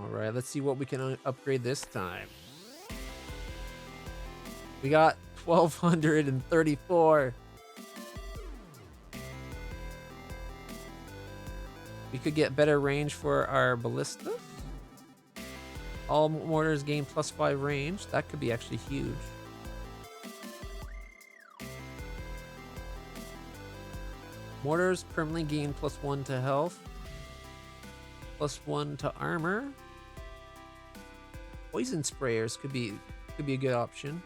All right, let's see what we can upgrade this time. We got 1,234. We could get better range for our ballistas. All mortars gain +5 range. That could be actually huge. Mortars permanently gain +1 to health, +1 to armor. Poison sprayers could be a good option.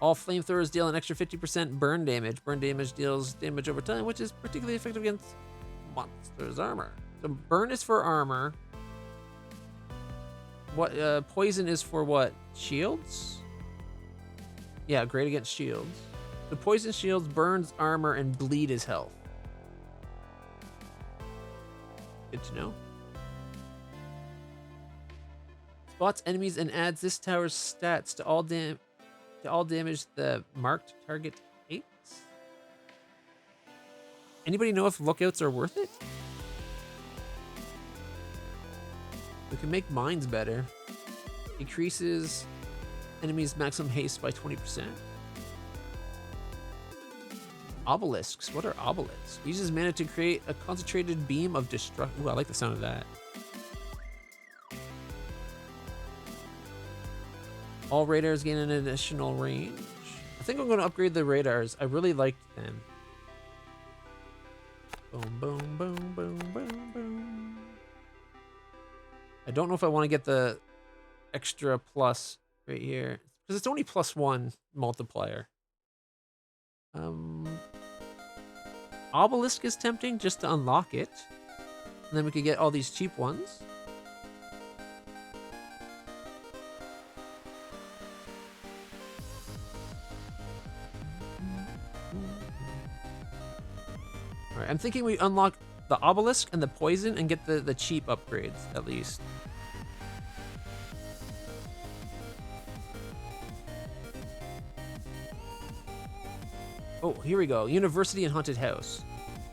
All flamethrowers deal an extra 50% burn damage. Burn damage deals damage over time, which is particularly effective against monsters' armor. So burn is for armor. What poison is for what? Shields? Yeah, great against shields. The poison shields burns armor and bleed is health. Good to know. Spots enemies and adds this tower's stats to all damage the marked target takes. Anybody know if lookouts are worth it? We can make mines better. Decreases enemies' maximum haste by 20%. Obelisks. What are obelisks? Uses mana to create a concentrated beam of destruction. Ooh, I like the sound of that. All radars gain an additional range. I think I'm going to upgrade the radars. I really liked them. Boom, boom, boom, boom, boom, boom. I don't know if I want to get the extra plus right here because it's only +1 multiplier. Obelisk is tempting just to unlock it. And then we could get all these cheap ones. All right, I'm thinking we unlock the obelisk and the poison and get the cheap upgrades at least. Oh, here we go. University and Haunted House.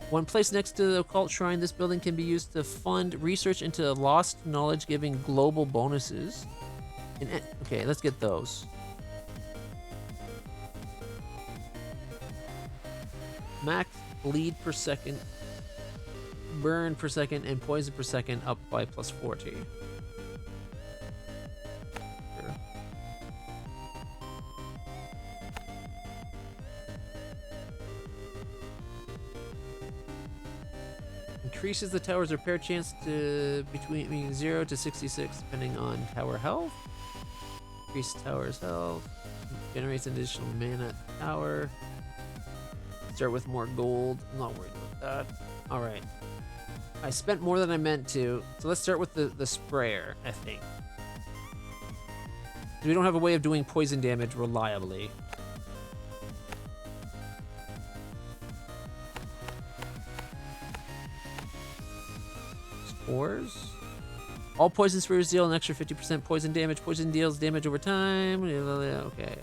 When placed next to the occult shrine, this building can be used to fund research into lost knowledge, giving global bonuses. Okay, let's get those. Max bleed per second, burn per second, and poison per second up by +40. Sure. Increases the tower's repair chance to between 0 to 66 depending on tower health. Increase tower's health. Generates an additional mana at the tower. Start with more gold. I'm not worried about that. All right. I spent more than I meant to. So let's start with the sprayer, I think. We don't have a way of doing poison damage reliably. Spores. All poison sprayers deal an extra 50% poison damage. Poison deals damage over time. Okay,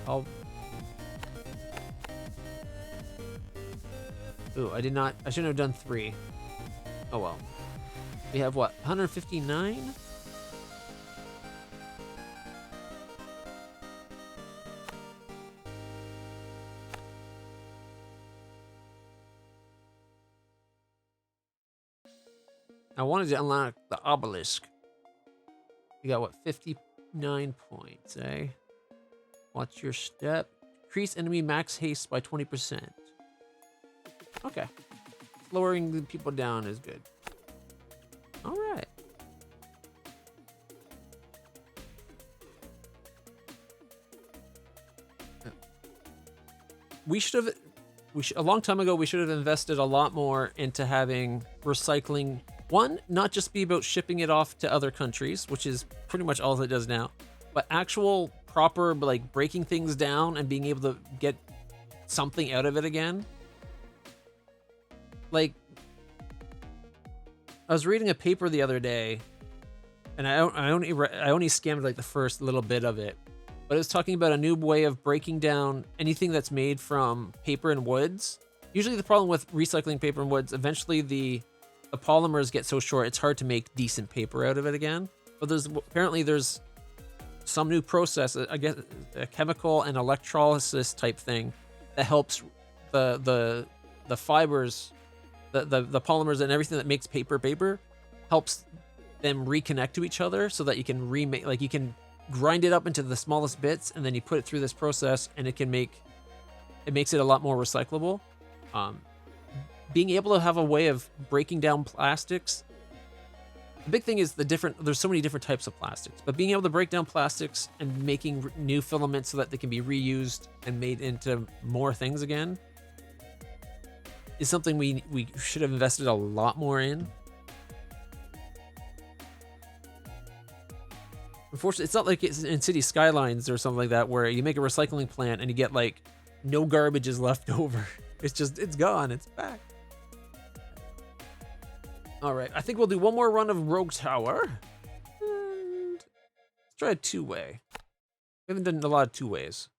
Ooh, I shouldn't have done 3. Oh well. We have what, 159? I wanted to unlock the obelisk. You got what, 59 points, eh? Watch your step. Increase enemy max haste by 20%. Okay. Lowering the people down is good. All right. A long time ago, we should have invested a lot more into having recycling. One, not just be about shipping it off to other countries, which is pretty much all it does now, but actual proper, like, breaking things down and being able to get something out of it again. Like, I was reading a paper the other day, and I only skimmed like the first little bit of it, but it was talking about a new way of breaking down anything that's made from paper and woods. Usually the problem with recycling paper and woods, eventually the the polymers get so short, it's hard to make decent paper out of it again. But apparently there's some new process, I guess, a chemical and electrolysis type thing that helps the fibers, the polymers and everything that makes paper helps them reconnect to each other so that you can remake, like you can grind it up into the smallest bits and then you put it through this process and it makes it a lot more recyclable. Being able to have a way of breaking down plastics. The big thing is there's so many different types of plastics, but being able to break down plastics and making new filaments so that they can be reused and made into more things again is something we should have invested a lot more in. Unfortunately, it's not like it's in City Skylines or something like that where you make a recycling plant and you get like no garbage is left over. It's gone, it's back. All right, I think we'll do one more run of Rogue Tower. And let's try a two-way. We haven't done a lot of two-ways.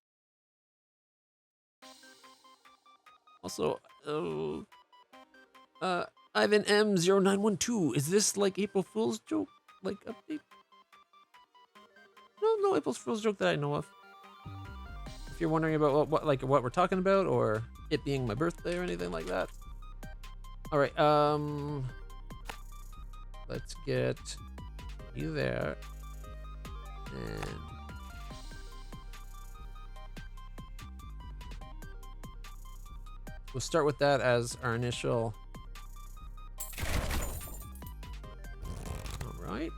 Also, Ivan M0912. Is this like April Fool's joke? Like update? No April Fool's joke that I know of. If you're wondering about what we're talking about, or it being my birthday or anything like that. All right, let's get you there. And we'll start with that as our initial. All right.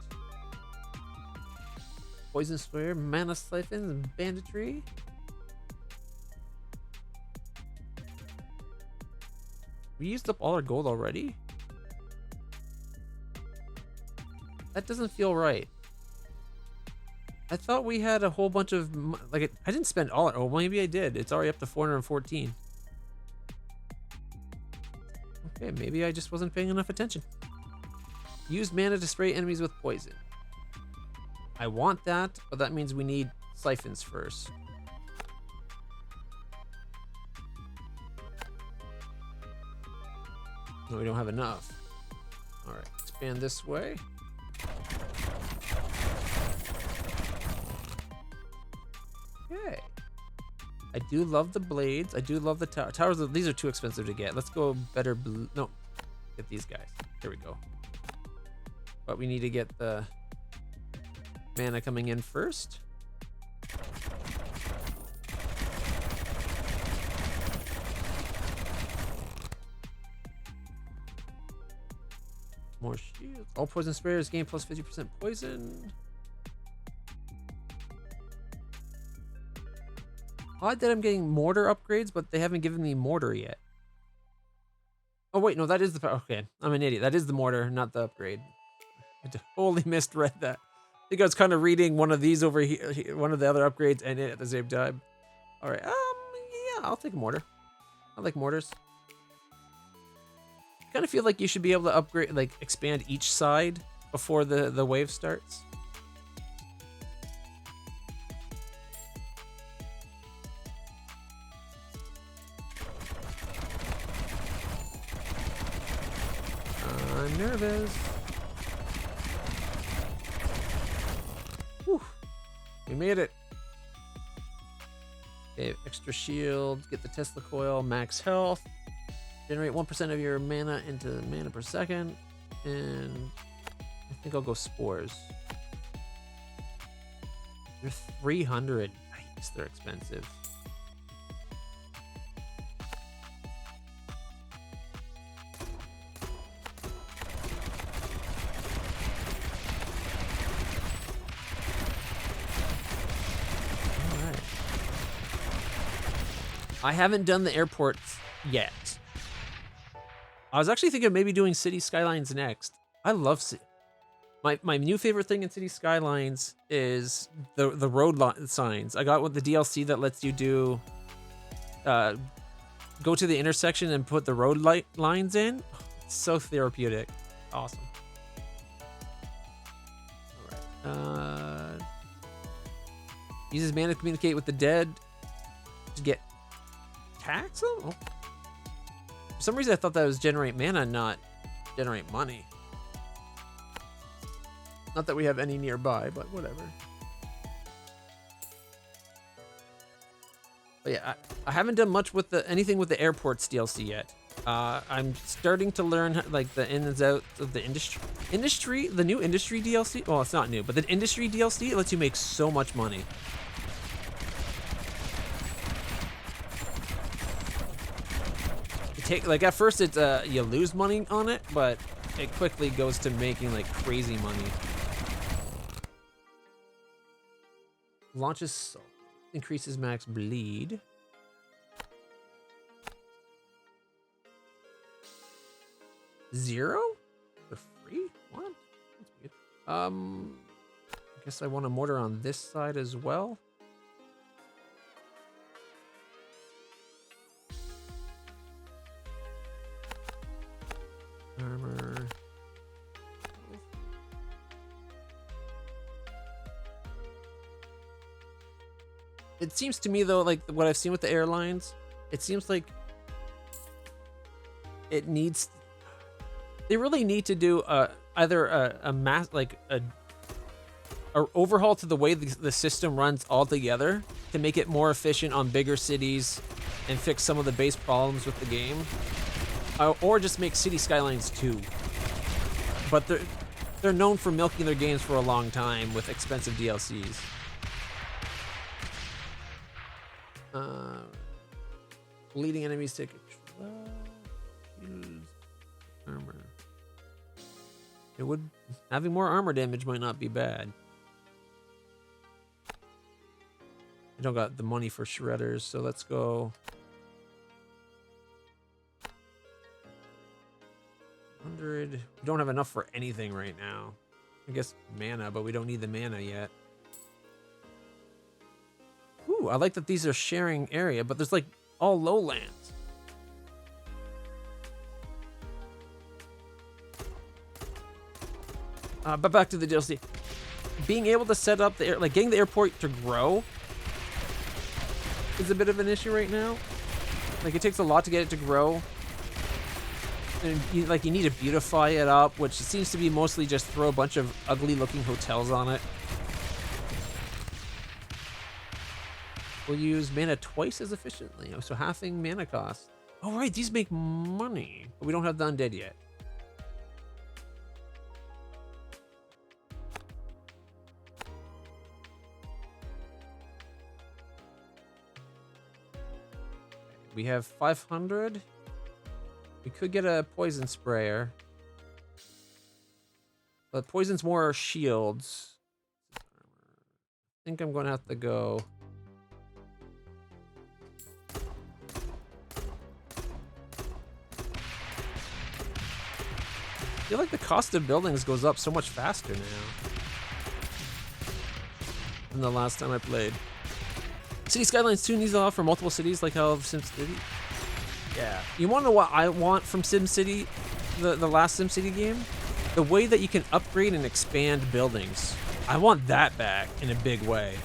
Poison Sphere, Mana Siphons, and Banditry. We used up all our gold already? That doesn't feel right. I thought we had a whole bunch of, like, I didn't spend all it. Oh, maybe I did. It's already up to 414. Okay, maybe I just wasn't paying enough attention. Use mana to spray enemies with poison. I want that, but that means we need siphons first. No, we don't have enough. All right, expand this way. Okay. I do love the blades. I do love the towers. These are too expensive to get. Let's go better blue. No, get these guys. There we go. But we need to get the mana coming in first. More shields. All poison sprayers gain plus 50% poison. Odd that I'm getting mortar upgrades, but they haven't given me mortar yet. Oh wait, no, that is the, okay, I'm an idiot. That is the mortar, not the upgrade. I totally misread that. I think I was kind of reading one of these over here, one of the other upgrades, and it at the same time. All right, yeah, I'll take a mortar. I like mortars. I kind of feel like you should be able to upgrade, like expand each side before the wave starts. I'm nervous. Whew. We made it. Okay, extra shield, get the Tesla coil, max health. Generate 1% of your mana into mana per second. And I think I'll go spores. They're 300. Nice, they're expensive. Alright. I haven't done the airports yet. I was actually thinking of maybe doing City Skylines next. I love my new favorite thing in City Skylines is the road signs. I got with the DLC that lets you do go to the intersection and put the road lines in. It's so therapeutic. Awesome. All right. Uses mana to communicate with the dead to get attacks them. Oh. For some reason, I thought that was generate mana, not generate money. Not that we have any nearby, but whatever. But yeah, I haven't done much with anything with the airports DLC yet. I'm starting to learn like the ins and outs of the industry. The new industry DLC. Well, it's not new, but the industry DLC lets you make so much money. Like at first it's you lose money on it, but it quickly goes to making like crazy money. Launches increases max bleed. Zero for free? What? That's weird. I guess I want a mortar on this side as well. Armor. It seems to me though, like what I've seen with the airlines, it seems like it needs. They really need to do either a mass like a overhaul to the way the system runs altogether to make it more efficient on bigger cities and fix some of the base problems with the game, or just make City Skylines 2. But they're known for milking their games for a long time with expensive DLCs. Bleeding enemies take use armor. It would having more armor damage might not be bad. I don't got the money for shredders, so let's go 100. We don't have enough for anything right now. I guess mana, but we don't need the mana yet. Ooh, I like that these are sharing area, but there's like all lowlands. But back to the DLC. Being able to set up the getting the airport to grow is a bit of an issue right now. Like it takes a lot to get it to grow. And you need to beautify it up, which seems to be mostly just throw a bunch of ugly looking hotels on it. We'll use mana twice as efficiently, so halving mana cost. Oh right, these make money, but we don't have the undead yet. We have 500. We could get a poison sprayer, but poison's more shields. I think I'm going to have to go. I feel like the cost of buildings goes up so much faster now than the last time I played. City Skylines 2 needs to offer multiple cities like how SimCity. Yeah. You want to know what I want from SimCity, the last SimCity game? The way that you can upgrade and expand buildings. I want that back in a big way.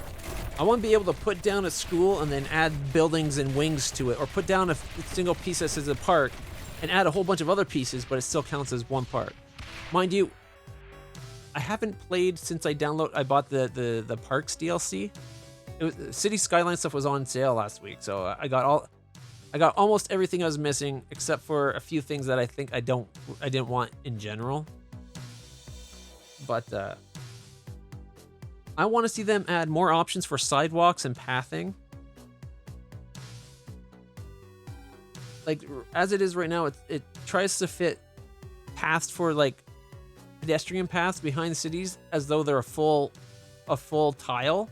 I want to be able to put down a school and then add buildings and wings to it, or put down a single piece that says a park and add a whole bunch of other pieces, but it still counts as one park. Mind you, I haven't played since I bought the Parks DLC. City Skyline stuff was on sale last week, so I got almost everything I was missing, except for a few things that I think I didn't want in general. But I want to see them add more options for sidewalks and pathing. Like as it is right now, it tries to fit paths for like pedestrian paths behind the cities as though they're a full tile.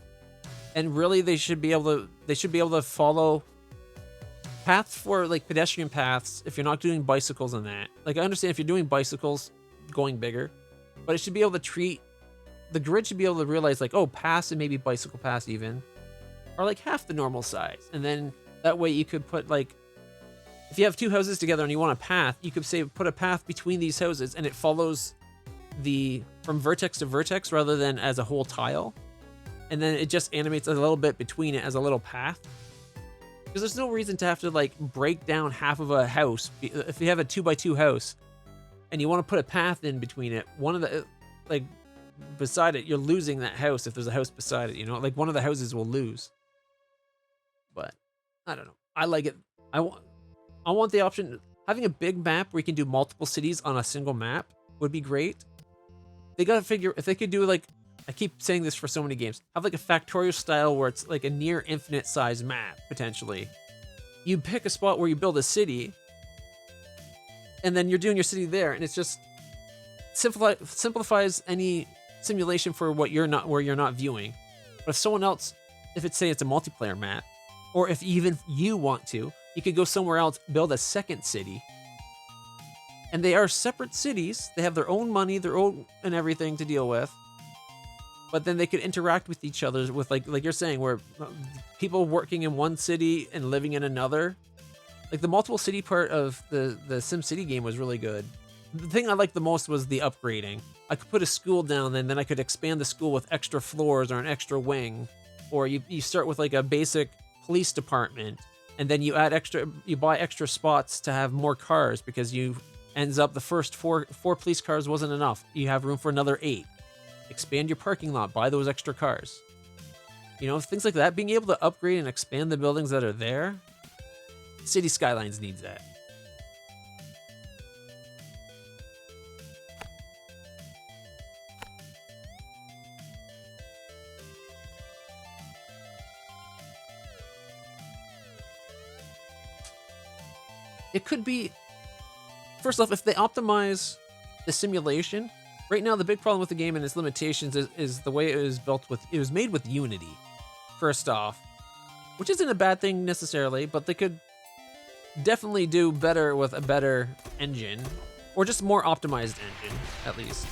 And really, they should be able to follow paths for like pedestrian paths if you're not doing bicycles and that. Like I understand if you're doing bicycles, going bigger, but it should be able to treat the grid should be able to realize like, oh, paths and maybe bicycle paths even are like half the normal size, and then that way you could put like if you have two houses together and you want a path, you could say put a path between these houses and it follows from vertex to vertex rather than as a whole tile. And then it just animates a little bit between it as a little path. Because there's no reason to have to like break down half of a house. If you have a 2x2 house, and you want to put a path in between it, one of the like beside it, you're losing that house if there's a house beside it. You know, like one of the houses will lose. But I don't know. I like it. I want the option. Having a big map where you can do multiple cities on a single map would be great. They gotta figure if they could do like, I keep saying this for so many games, have like a Factorio style where it's like a near infinite size map potentially. You pick a spot where you build a city, and then you're doing your city there, and it's just simplifies any simulation for what you're not viewing. But if someone else, if it's say it's a multiplayer map, or if even you want to, you could go somewhere else, build a second city. And they are separate cities. They have their own money, their own and everything to deal with. But then they could interact with each other with like you're saying, where people working in one city and living in another. Like the multiple city part of the SimCity game was really good. The thing I liked the most was the upgrading. I could put a school down and then I could expand the school with extra floors or an extra wing. Or you start with like a basic police department, and then you buy extra spots to have more cars because ends up the first four police cars wasn't enough. You have room for another 8. Expand your parking lot, buy those extra cars. You know, things like that. Being able to upgrade and expand the buildings that are there. City Skylines needs that. It could be, first off, if they optimize the simulation. Right now, the big problem with the game and its limitations is the way it was built with. It was made with Unity, first off, which isn't a bad thing necessarily, but they could definitely do better with a better engine, or just more optimized engine, at least.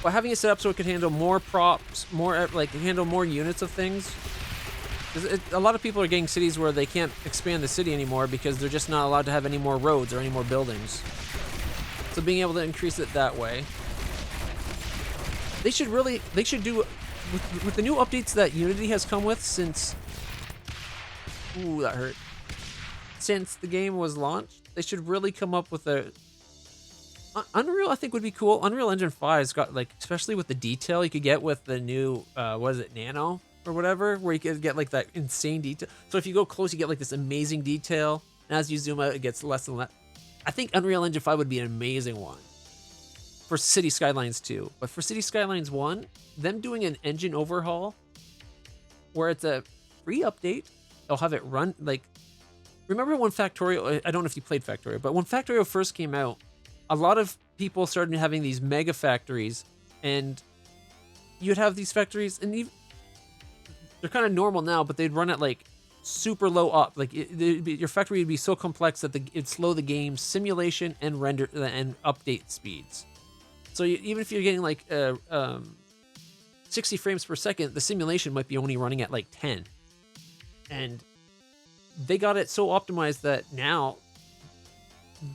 But having it set up so it could handle more props, handle more units of things. A lot of people are getting cities where they can't expand the city anymore because they're just not allowed to have any more roads or any more buildings. So being able to increase it that way. They should do, with the new updates that Unity has come with since, ooh, that hurt. Since the game was launched, they should really come up with Unreal, I think, would be cool. Unreal Engine 5's got, like, especially with the detail you could get with the new, Nano or whatever, where you could get, like, that insane detail. So if you go close, you get, like, this amazing detail. And as you zoom out, it gets less and less. I think Unreal Engine 5 would be an amazing one for City Skylines 2. But for City Skylines 1, them doing an engine overhaul where it's a free update, they'll have it run, like, remember when Factorio, I don't know if you played Factorio, but when Factorio first came out, a lot of people started having these mega factories, and you'd have these factories, and they're kind of normal now, but they'd run at like super low up. Like your factory would be so complex that it'd slow the game's simulation and render and update speeds. So even if you're getting like 60 frames per second, the simulation might be only running at like 10. And they got it so optimized that now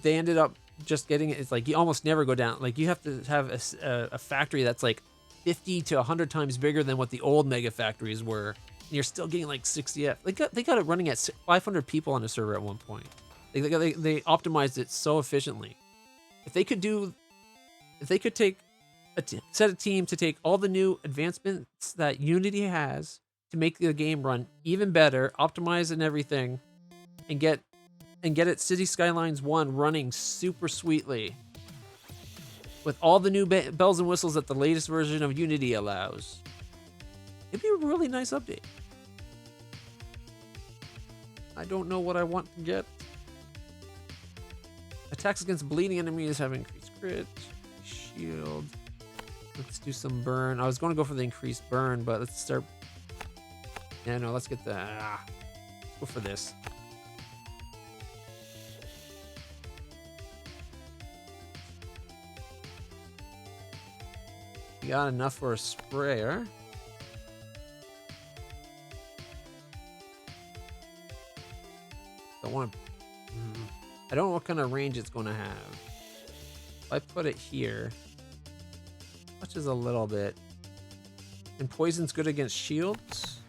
they ended up just getting it. It's like you almost never go down. Like you have to have a factory that's like 50 to 100 times bigger than what the old mega factories were, and you're still getting like 60 F. They got it running at 500 people on a server at one point. They optimized it so efficiently. If they could take set a team to take all the new advancements that Unity has to make the game run even better, optimize and everything, and get it City Skylines 1 running super sweetly with all the new bells and whistles that the latest version of Unity allows. It'd be a really nice update. I don't know what I want to get. Attacks against bleeding enemies have increased crit. Shield. Let's do some burn. I was going to go for the increased burn, but let's start. Yeah, no, let's get the. Let's go for this. You got enough for a sprayer. Don't want to. I don't know what kind of range it's going to have. If I put it here, touches a little bit. And poison's good against shields.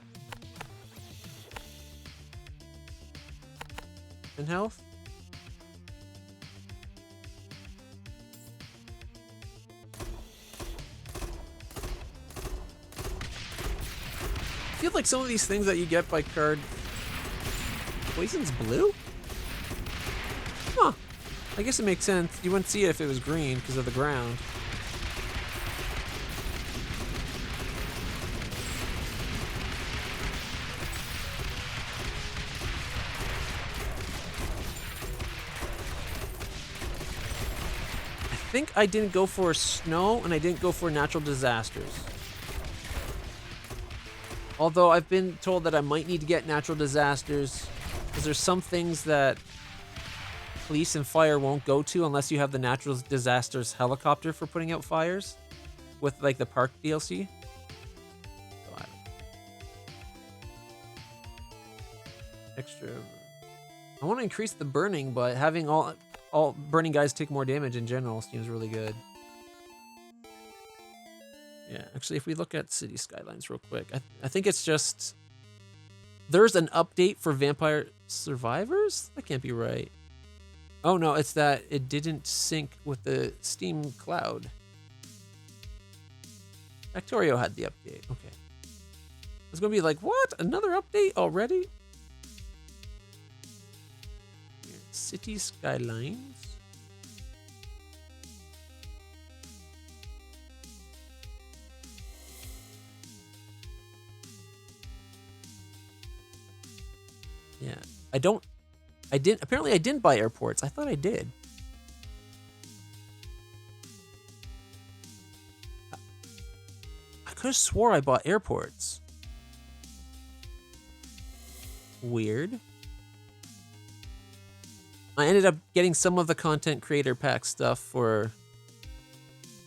in health. I feel like some of these things that you get by card... Poison's blue? Huh. I guess it makes sense. You wouldn't see it if it was green because of the ground. I think I didn't go for snow and I didn't go for natural disasters. Although I've been told that I might need to get natural disasters because there's some things that police and fire won't go to unless you have the natural disasters helicopter for putting out fires with like the park DLC. So extra. I want to increase the burning, but having all burning guys take more damage in general seems really good. Yeah, actually, if we look at City Skylines real quick, I think it's just... There's an update for Vampire Survivors? That can't be right. Oh, no, it's that it didn't sync with the Steam Cloud. Factorio had the update. Okay. It's going to be like, what? Another update already? City Skylines. Yeah, apparently I didn't buy airports. I thought I did. I could have swore I bought airports. Weird. I ended up getting some of the content creator pack stuff for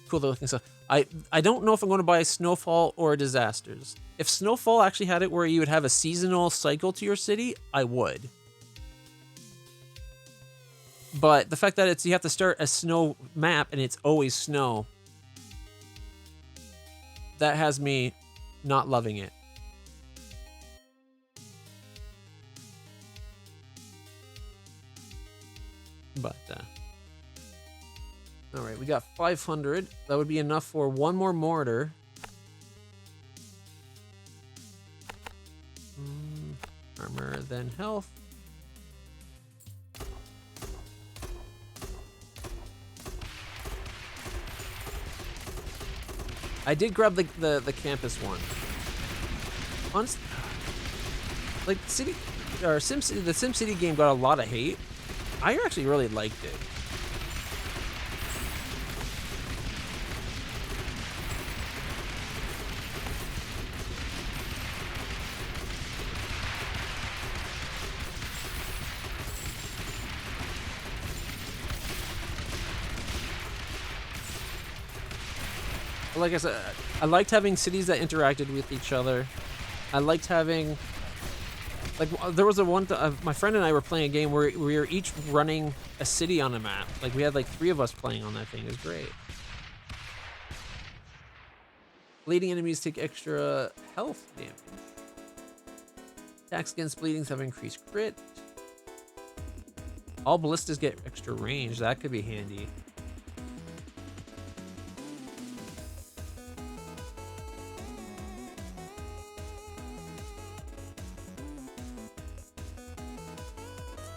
cool looking stuff. I don't know if I'm going to buy Snowfall or Disasters. If Snowfall actually had it where you would have a seasonal cycle to your city, I would. But the fact that you have to start a snow map and it's always snow, that has me not loving it. But, alright, we got 500. That would be enough for one more mortar. Armor, then health. I did grab the campus one. Like City or SimCity, the SimCity game got a lot of hate. I actually really liked it. Like I said, I liked having cities that interacted with each other. I liked having, like, there was my friend and I were playing a game where we were each running a city on a map. Like, we had like 3 of us playing on that thing. It was great. Bleeding enemies take extra health damage. Attacks against bleedings have increased crit. All ballistas get extra range. That could be handy.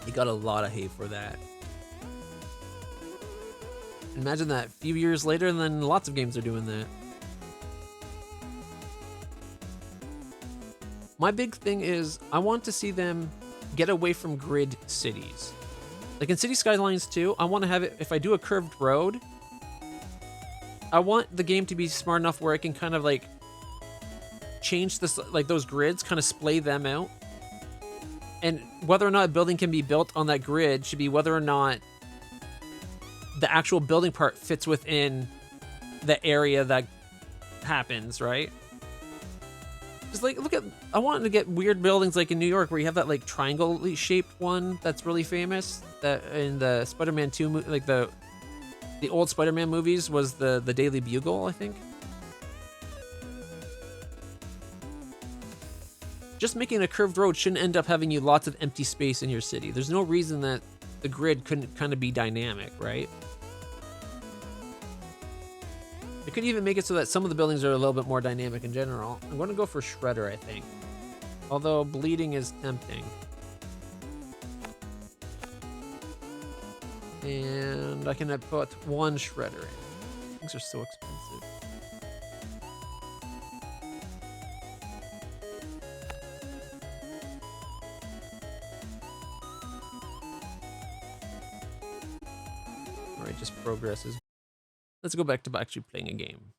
You got a lot of hate for that. Imagine that a few years later, and then lots of games are doing that. My big thing is I want to see them get away from grid cities. Like in City Skylines 2, I want to have it, if I do a curved road, I want the game to be smart enough where I can kind of like change this, like those grids, kind of splay them out. And whether or not a building can be built on that grid should be whether or not the actual building part fits within the area that happens, right? Just like, look at, I wanted to get weird buildings like in New York where you have that like triangle shaped one that's really famous. That in the Spider-Man 2, like the old Spider-Man movies was the Daily Bugle, I think. just making a curved road shouldn't end up having you lots of empty space in your city. There's no reason that the grid couldn't kind of be dynamic, right? It could even make it so that some of the buildings are a little bit more dynamic in general. I'm going to go for Shredder, I think. Although bleeding is tempting. And I can put one Shredder in. Things are so expensive. Alright, just progresses. Let's go back to actually playing a game.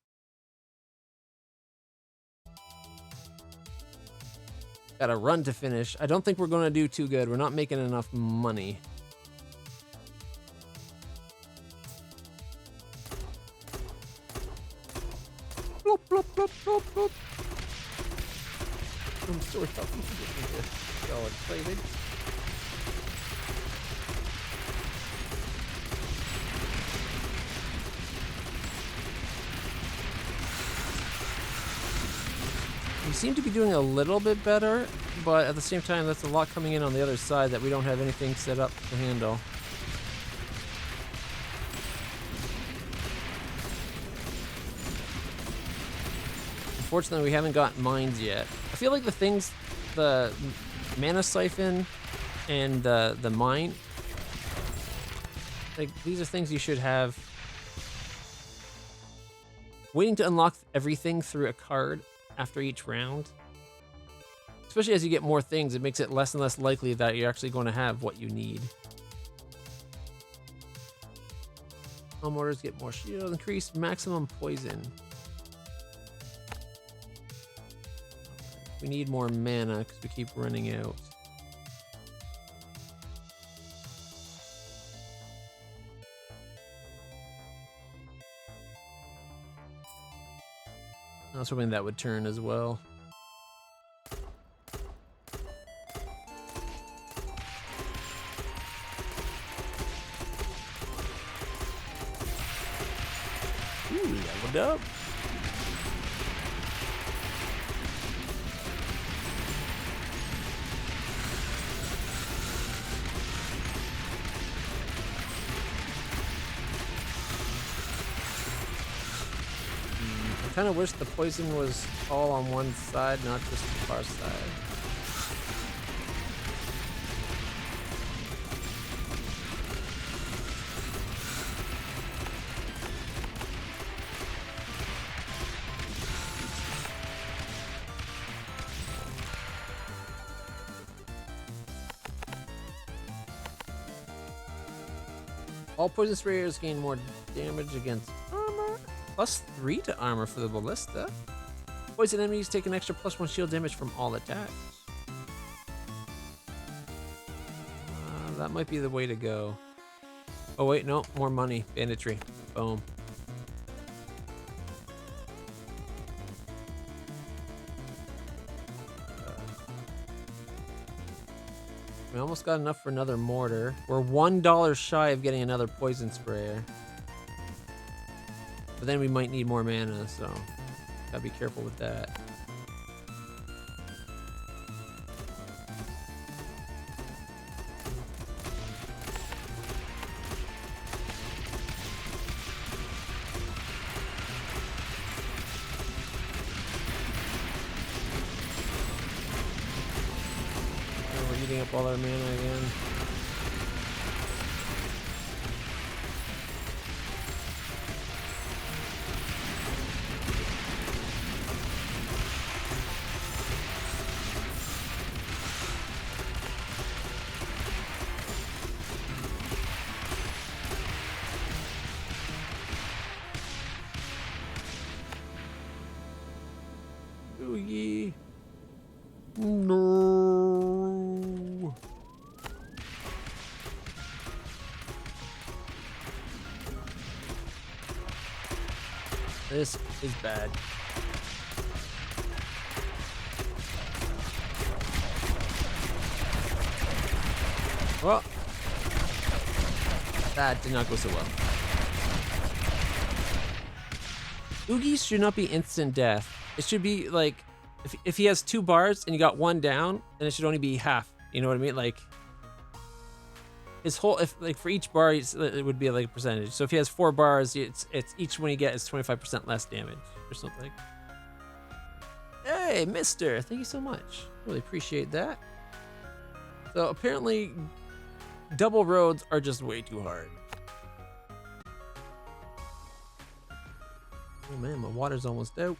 Got a run to finish. I don't think we're going to do too good. We're not making enough money. Blop, blop, blop, blop, blop. I'm so tough. Solid plated. We seem to be doing a little bit better, but at the same time, that's a lot coming in on the other side that we don't have anything set up to handle. Unfortunately, we haven't got mines yet. I feel like the mana siphon and the mine, like these are things you should have. Waiting to unlock everything through a card after each round, especially as you get more things, it makes it less and less likely that you're actually going to have what you need. Home orders get more shield, increase maximum poison. We need more mana because we keep running out. I was hoping that would turn as well. Ooh, leveled up. I kind of wish the poison was all on one side, not just the far side. All poison sprayers gain more damage against armor. +3 to armor for the ballista. Poison enemies take an extra +1 shield damage from all attacks. That might be the way to go. Oh wait, no, more money. Banditry. Boom. We almost got enough for another mortar. We're $1 shy of getting another poison sprayer. But then we might need more mana, so gotta be careful with that. Oh, we're eating up all our mana again. Oogie. No. This is bad. Well, that did not go so well. Oogies should not be instant death. It should be like if he has 2 bars and you got 1 down, then it should only be half. You know what I mean? Like his whole, if like for each bar, it would be like a percentage. So if he has 4 bars, it's each one you get is 25% less damage or something. Hey, Mister, thank you so much. Really appreciate that. So apparently, double roads are just way too hard. Oh man, my water's almost out.